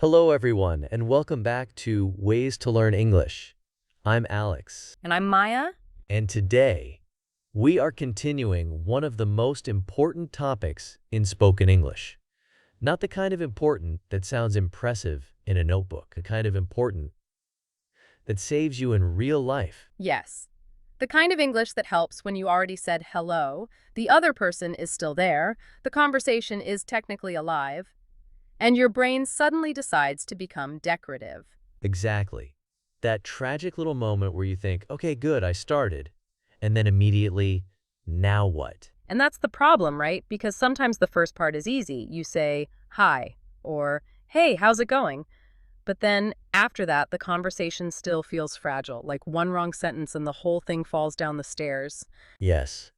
Hello, everyone, and welcome back to Ways to Learn English. I'm Alex, And I'm Maya. and today we are continuing one of the most important topics in spoken English. Not the kind of important that sounds impressive in a notebook, the kind of important that saves you in real life. Yes. The kind of English that helps when you already said hello, the other person is still there, the conversation is technically alive, and your brain suddenly decides to become decorative. Exactly. That tragic little moment where you think, okay, good, I started, and then immediately, now what? And that's the problem, right? Because sometimes the first part is easy. You say, hi, or hey, how's it going? But then after that, the conversation still feels fragile, like one wrong sentence and the whole thing falls down the stairs. Yes.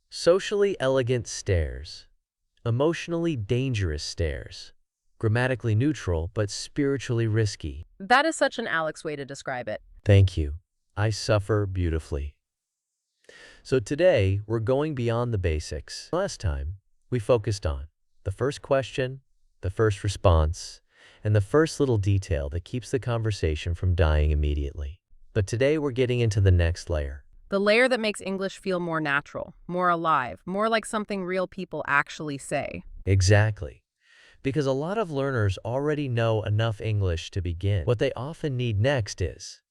Socially elegant stares. Emotionally dangerous stares. Grammatically neutral, but spiritually risky. That is such an Alex way to describe it. Thank you. I suffer beautifully. So today, we're going beyond the basics. Last time, we focused on the first question, the first response, and the first little detail that keeps the conversation from dying immediately. But today, we're getting into the next layer. The layer that makes English feel more natural, more alive, more like something real people actually say. Exactly. Because a lot of learners already know enough English to begin. What they often need next is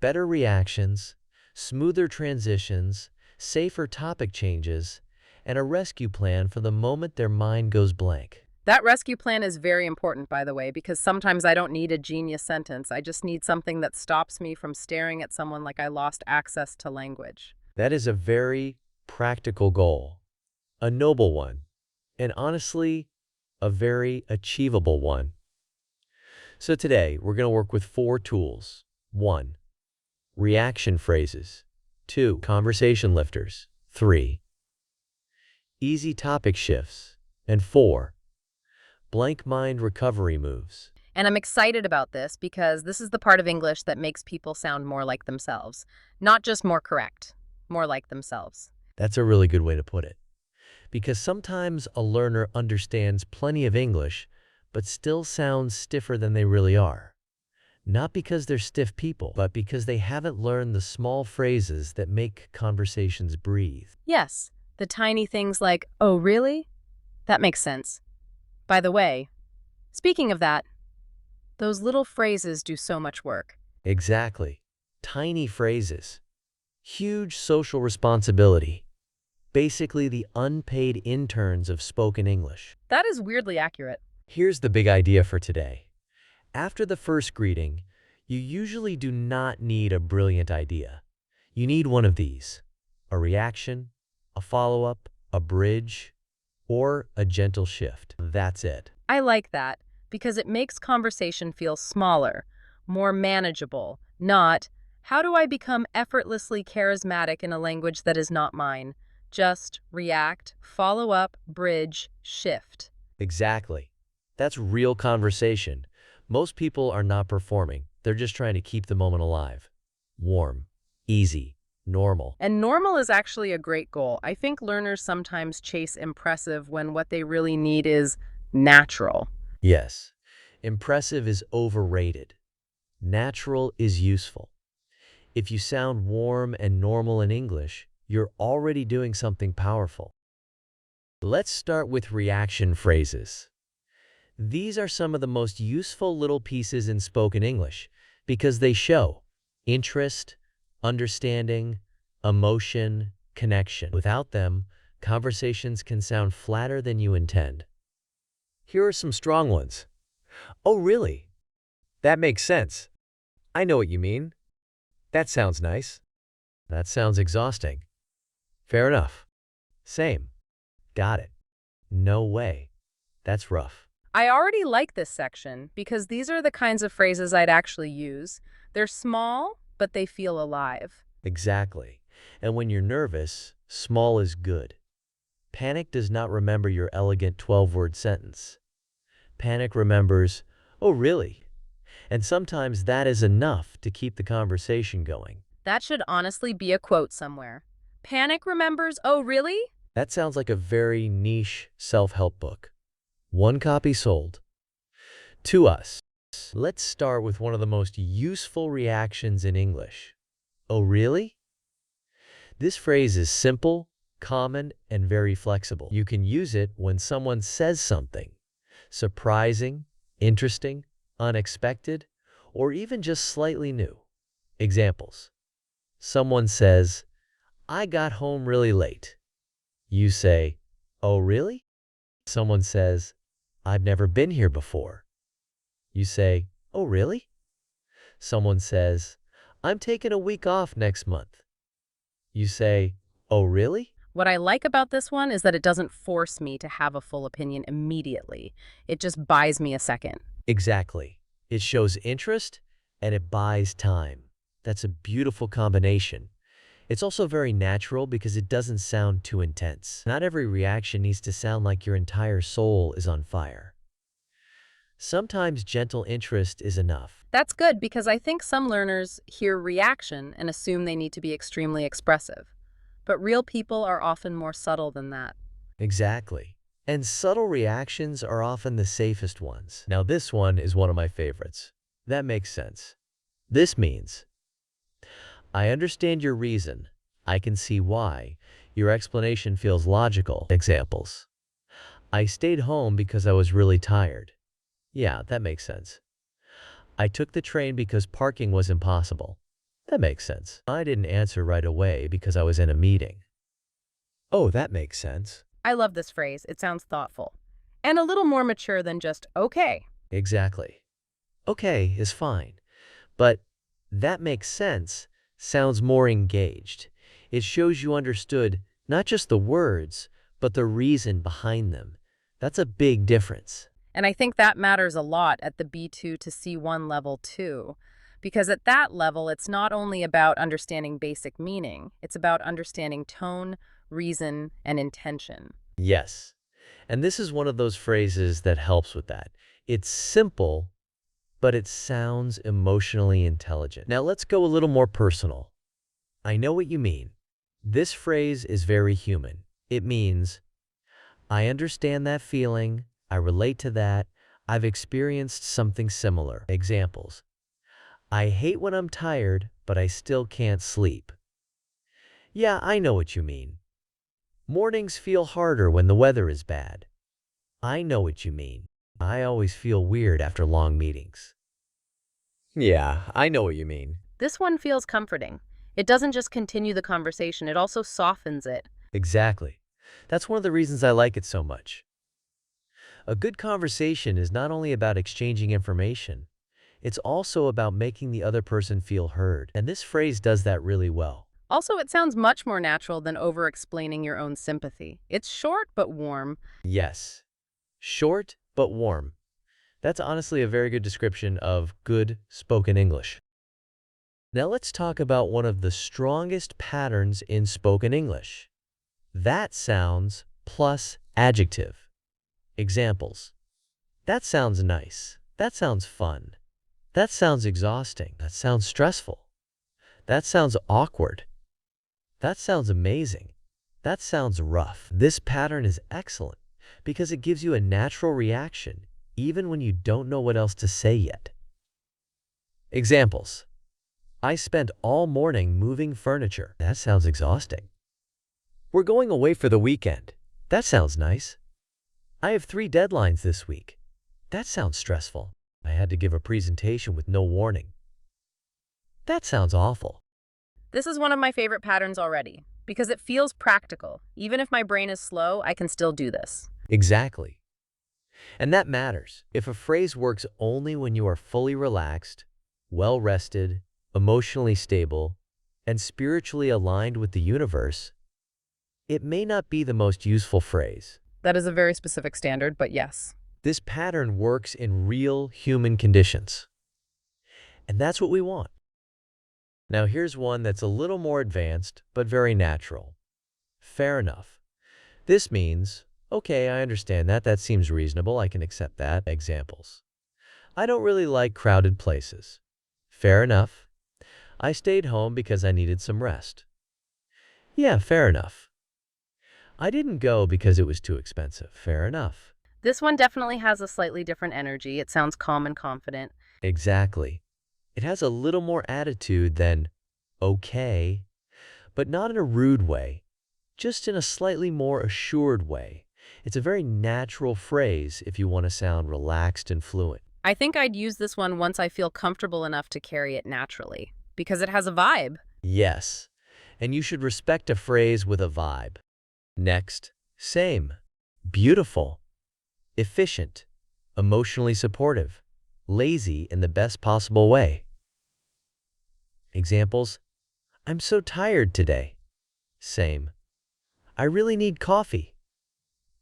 better reactions, smoother transitions, safer topic changes, and a rescue plan for the moment their mind goes blank. That rescue plan is very important, by the way, because sometimes I don't need a genius sentence. I just need something that stops me from staring at someone like I lost access to language. That is a very practical goal, a noble one, and honestly, a very achievable one. So today, we're going to work with 4 tools. 1. Reaction phrases. 2. Conversation lifters. 3. Easy topic shifts. And 4. Blank mind recovery moves. And I'm excited about this because this is the part of English that makes people sound more like themselves. Not just more correct, more like themselves. That's a really good way to put it. Because sometimes a learner understands plenty of English, but still sounds stiffer than they really are. Not because they're stiff people, but because they haven't learned the small phrases that make conversations breathe. Yes, the tiny things like, oh, really? That makes sense. By the way, speaking of that, those little phrases do so much work. Exactly. Tiny phrases. Huge social responsibility. Basically the unpaid interns of spoken English. That is weirdly accurate. Here's the big idea for today. After the first greeting, you usually do not need a brilliant idea. You need one of these: a reaction, a follow-up, a bridge, or a gentle shift. That's it. I like that because it makes conversation feel smaller, more manageable, not, how do I become effortlessly charismatic in a language that is not mine? Just react, follow up, bridge, shift. Exactly. That's real conversation. Most people are not performing. They're just trying to keep the moment alive. Warm, easy, normal. And normal is actually a great goal. I think learners sometimes chase impressive when what they really need is natural. Yes, impressive is overrated. Natural is useful. If you sound warm and normal in English, you're already doing something powerful. Let's start with reaction phrases. These are some of the most useful little pieces in spoken English because they show interest, understanding, emotion, connection. Without them, conversations can sound flatter than you intend. Here are some strong ones. Oh, really? That makes sense. I know what you mean. That sounds nice. That sounds exhausting. Fair enough. Same. Got it. No way. That's rough. I already like this section because these are the kinds of phrases I'd actually use. They're small, but they feel alive. Exactly. And when you're nervous, small is good. Panic does not remember your elegant 12-word sentence. Panic remembers, oh, really? And sometimes that is enough to keep the conversation going. That should honestly be a quote somewhere. Panic remembers, oh, really? That sounds like a very niche self-help book. One copy sold. to us. Let's start with one of the most useful reactions in English. Oh, really? This phrase is simple, common, and very flexible. You can use it when someone says something surprising, interesting, unexpected, or even just slightly new. Examples. Someone says, I got home really late. You say, oh, really? Someone says, I've never been here before. You say, oh, really? Someone says, I'm taking a week off next month. You say, oh, really? What I like about this one is that it doesn't force me to have a full opinion immediately. It just buys me a second. Exactly. It shows interest and it buys time. That's a beautiful combination. It's also very natural because it doesn't sound too intense. Not every reaction needs to sound like your entire soul is on fire. Sometimes gentle interest is enough. That's good because I think some learners hear reaction and assume they need to be extremely expressive. But real people are often more subtle than that. Exactly. And subtle reactions are often the safest ones. Now this one is one of my favorites. That makes sense. This means, I understand your reason. I can see why. Your explanation feels logical. Examples. I stayed home because I was really tired. Yeah, that makes sense. I took the train because parking was impossible. That makes sense. I didn't answer right away because I was in a meeting. Oh, that makes sense. I love this phrase. It sounds thoughtful. And a little more mature than just, okay. Exactly. Okay is fine. But that makes sense sounds more engaged. It shows you understood not just the words, but the reason behind them. That's a big difference. And I think that matters a lot at the B2 to C1 level too. Because at that level, it's not only about understanding basic meaning, it's about understanding tone, reason, and intention. Yes. And this is one of those phrases that helps with that. It's simple, but it sounds emotionally intelligent. Now let's go a little more personal. I know what you mean. This phrase is very human. It means, I understand that feeling, I relate to that, I've experienced something similar. Examples. I hate when I'm tired, but I still can't sleep. Yeah, I know what you mean. Mornings feel harder when the weather is bad. I know what you mean. I always feel weird after long meetings. Yeah, I know what you mean. This one feels comforting. It doesn't just continue the conversation, it also softens it. Exactly. That's one of the reasons I like it so much. A good conversation is not only about exchanging information, it's also about making the other person feel heard. And this phrase does that really well. Also, it sounds much more natural than over-explaining your own sympathy. It's short but warm. Yes. Short but warm. That's honestly a very good description of good spoken English. Now let's talk about one of the strongest patterns in spoken English. That sounds plus adjective. Examples. That sounds nice. That sounds fun. That sounds exhausting. That sounds stressful. That sounds awkward. That sounds amazing. That sounds rough. This pattern is excellent because it gives you a natural reaction even when you don't know what else to say yet. Examples. I spent all morning moving furniture. That sounds exhausting. We're going away for the weekend. That sounds nice. I have 3 deadlines this week. That sounds stressful. I had to give a presentation with no warning. That sounds awful. This is one of my favorite patterns already, because it feels practical. Even if my brain is slow, I can still do this. Exactly. And that matters. If a phrase works only when you are fully relaxed, well-rested, emotionally stable, and spiritually aligned with the universe, it may not be the most useful phrase. That is a very specific standard, but yes. This pattern works in real human conditions. And that's what we want. Now here's one that's a little more advanced, but very natural. Fair enough. This means, okay, I understand that. That seems reasonable. I can accept that. Examples. I don't really like crowded places. Fair enough. I stayed home because I needed some rest. Yeah, fair enough. I didn't go because it was too expensive. Fair enough. This one definitely has a slightly different energy. It sounds calm and confident. Exactly. It has a little more attitude than okay, but not in a rude way, just in a slightly more assured way. It's a very natural phrase if you want to sound relaxed and fluent. I think I'd use this one once I feel comfortable enough to carry it naturally, because it has a vibe. Yes, and you should respect a phrase with a vibe. Next, same, beautiful, efficient, emotionally supportive, lazy in the best possible way. Examples: I'm so tired today. Same. I really need coffee.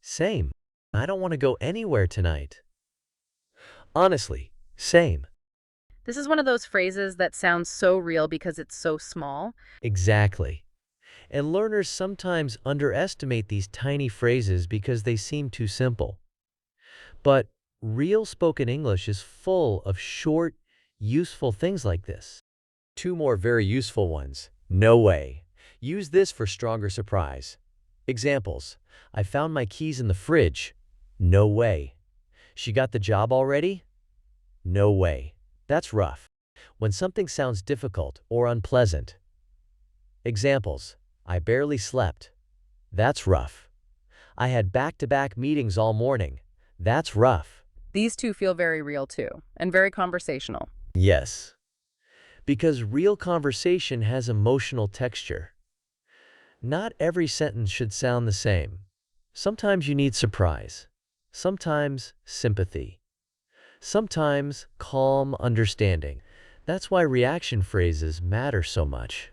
Same. I don't want to go anywhere tonight. Honestly, same. This is one of those phrases that sounds so real because it's so small. Exactly. And learners sometimes underestimate these tiny phrases because they seem too simple. But real spoken English is full of short, useful things like this. Two more very useful ones. No way. Use this for stronger surprise. Examples: I found my keys in the fridge. No way. She got the job already? No way. That's rough. When something sounds difficult or unpleasant. Examples: I barely slept. That's rough. I had back-to-back meetings all morning. That's rough. These two feel very real too, and very conversational. Yes, because real conversation has emotional texture. Not every sentence should sound the same. Sometimes you need surprise. Sometimes sympathy. Sometimes calm understanding. That's why reaction phrases matter so much.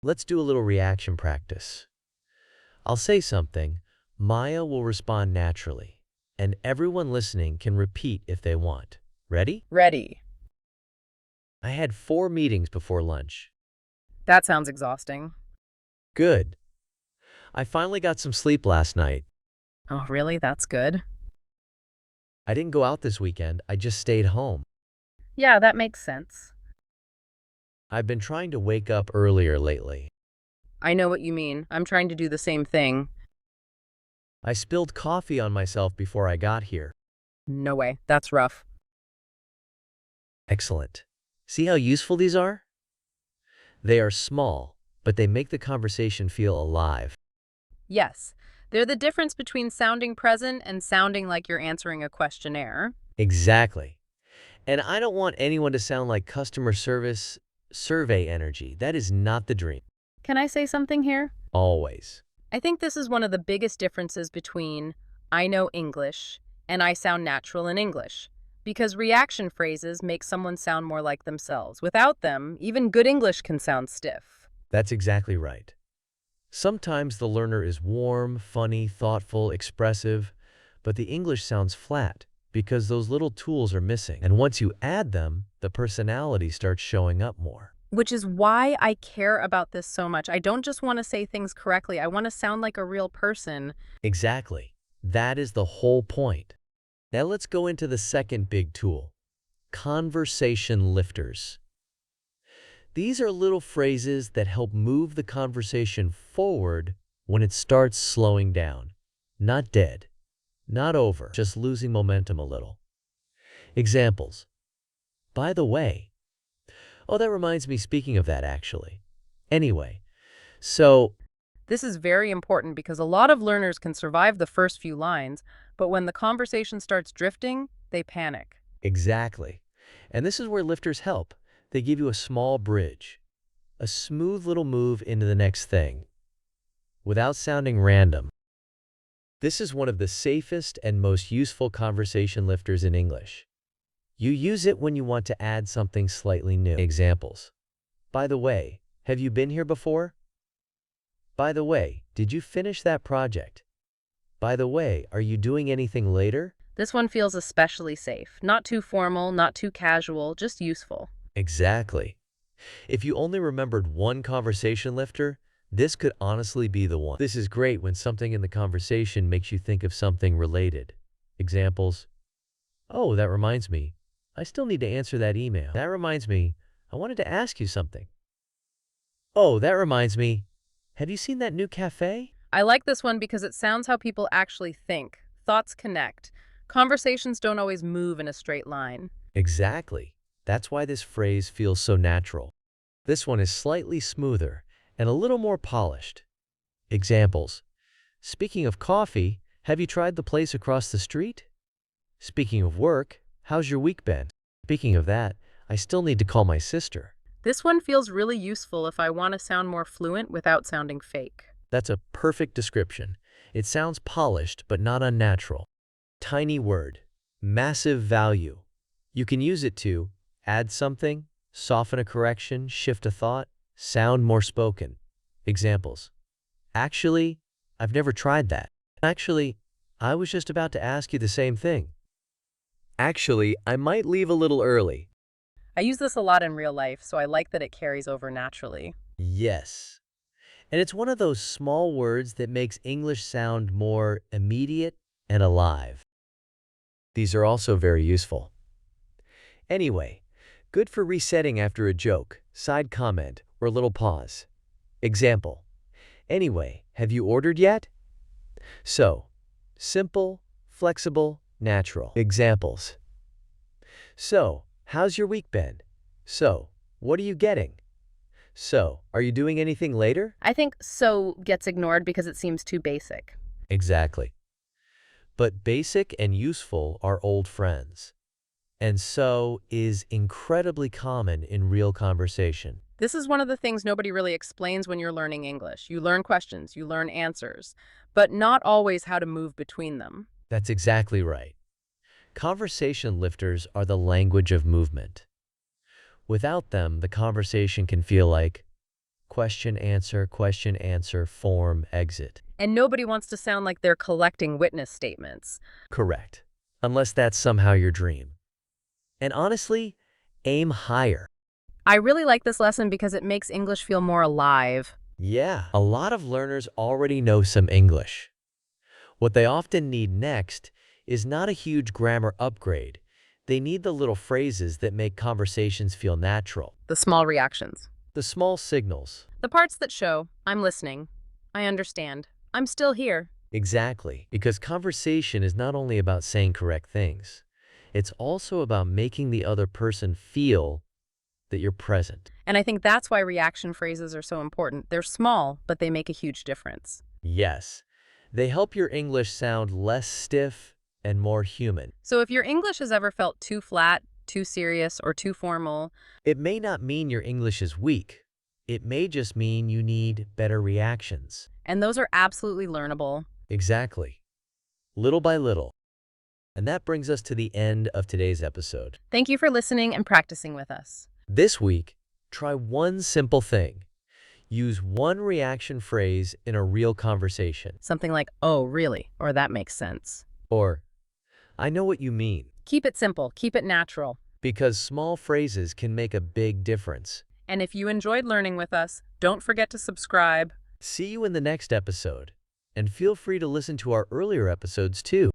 Let's do a little reaction practice. I'll say something, Maya will respond naturally, and everyone listening can repeat if they want. Ready? Ready. I had 4 meetings before lunch. That sounds exhausting. Good. I finally got some sleep last night. Oh, really? That's good. I didn't go out this weekend, I just stayed home. Yeah, that makes sense. I've been trying to wake up earlier lately. I know what you mean. I'm trying to do the same thing. I spilled coffee on myself before I got here. No way. That's rough. Excellent. See how useful these are? They are small, but they make the conversation feel alive. Yes, they're the difference between sounding present and sounding like you're answering a questionnaire. Exactly. And I don't want anyone to sound like customer service survey energy. That is not the dream. Can I say something here? Always. I think this is one of the biggest differences between I know English and I sound natural in English. Because reaction phrases make someone sound more like themselves. Without them, even good English can sound stiff. That's exactly right. Sometimes the learner is warm, funny, thoughtful, expressive, but the English sounds flat because those little tools are missing. And once you add them, the personality starts showing up more. Which is why I care about this so much. I don't just want to say things correctly. I want to sound like a real person. Exactly. That is the whole point. Now let's go into the second big tool, conversation lifters. These are little phrases that help move the conversation forward when it starts slowing down. Not dead, not over, just losing momentum a little. Examples: by the way. Oh, that reminds me, speaking of that actually. Anyway, so This is very important because a lot of learners can survive the first few lines, but when the conversation starts drifting, they panic. exactly. And this is where lifters help. They give you a small bridge, a smooth little move into the next thing, without sounding random. This is one of the safest and most useful conversation lifters in English. You use it when you want to add something slightly new. Examples: by the way, have you been here before? By the way, did you finish that project? By the way, are you doing anything later? This one feels especially safe. Not too formal, not too casual, just useful. Exactly. If you only remembered one conversation lifter, this could honestly be the one. This is great when something in the conversation makes you think of something related. Examples: oh, that reminds me, I still need to answer that email. That reminds me, I wanted to ask you something. Oh, that reminds me, have you seen that new cafe? I like this one because it sounds how people actually think. Thoughts connect. Conversations don't always move in a straight line. Exactly. That's why this phrase feels so natural. This one is slightly smoother and a little more polished. Examples. Speaking of coffee, have you tried the place across the street? Speaking of work, how's your week been? Speaking of that, I still need to call my sister. This one feels really useful if I want to sound more fluent without sounding fake. That's a perfect description. It sounds polished but not unnatural. Tiny word. Massive value. You can use it to add something, soften a correction, shift a thought, sound more spoken. Examples. Actually, I've never tried that. Actually, I was just about to ask you the same thing. Actually, I might leave a little early. I use this a lot in real life, so I like that it carries over naturally. Yes. And it's one of those small words that makes English sound more immediate and alive. These are also very useful. Anyway, good for resetting after a joke, side comment, or little pause. Example. Anyway, have you ordered yet? So, simple, flexible, natural. Examples. So, how's your week been? So, what are you getting? So, are you doing anything later? I think so gets ignored because it seems too basic. Exactly. But basic and useful are old friends. And so is incredibly common in real conversation. This is one of the things nobody really explains when you're learning English. You learn questions, you learn answers, but not always how to move between them. That's exactly right. Conversation lifters are the language of movement. Without them, the conversation can feel like question, answer, form, exit. And nobody wants to sound like they're collecting witness statements. Correct. Unless that's somehow your dream. And honestly, aim higher. I really like this lesson because it makes English feel more alive. Yeah, a lot of learners already know some English. What they often need next is not a huge grammar upgrade. They need the little phrases that make conversations feel natural. The small reactions. The small signals. The parts that show, I'm listening, I understand, I'm still here. Exactly. Because conversation is not only about saying correct things. It's also about making the other person feel that you're present. And I think that's why reaction phrases are so important. They're small, but they make a huge difference. Yes. They help your English sound less stiff and more human. So if your English has ever felt too flat, too serious, or too formal, It may not mean your English is weak. It may just mean you need better reactions. and those are absolutely learnable. Exactly. Little by little. And that brings us to the end of today's episode. Thank you for listening and practicing with us. This week, try one simple thing. Use one reaction phrase in a real conversation. Something like, oh, really? Or that makes sense. Or, I know what you mean. Keep it simple, keep it natural. Because small phrases can make a big difference. And if you enjoyed learning with us, don't forget to subscribe. See you in the next episode. And feel free to listen to our earlier episodes too.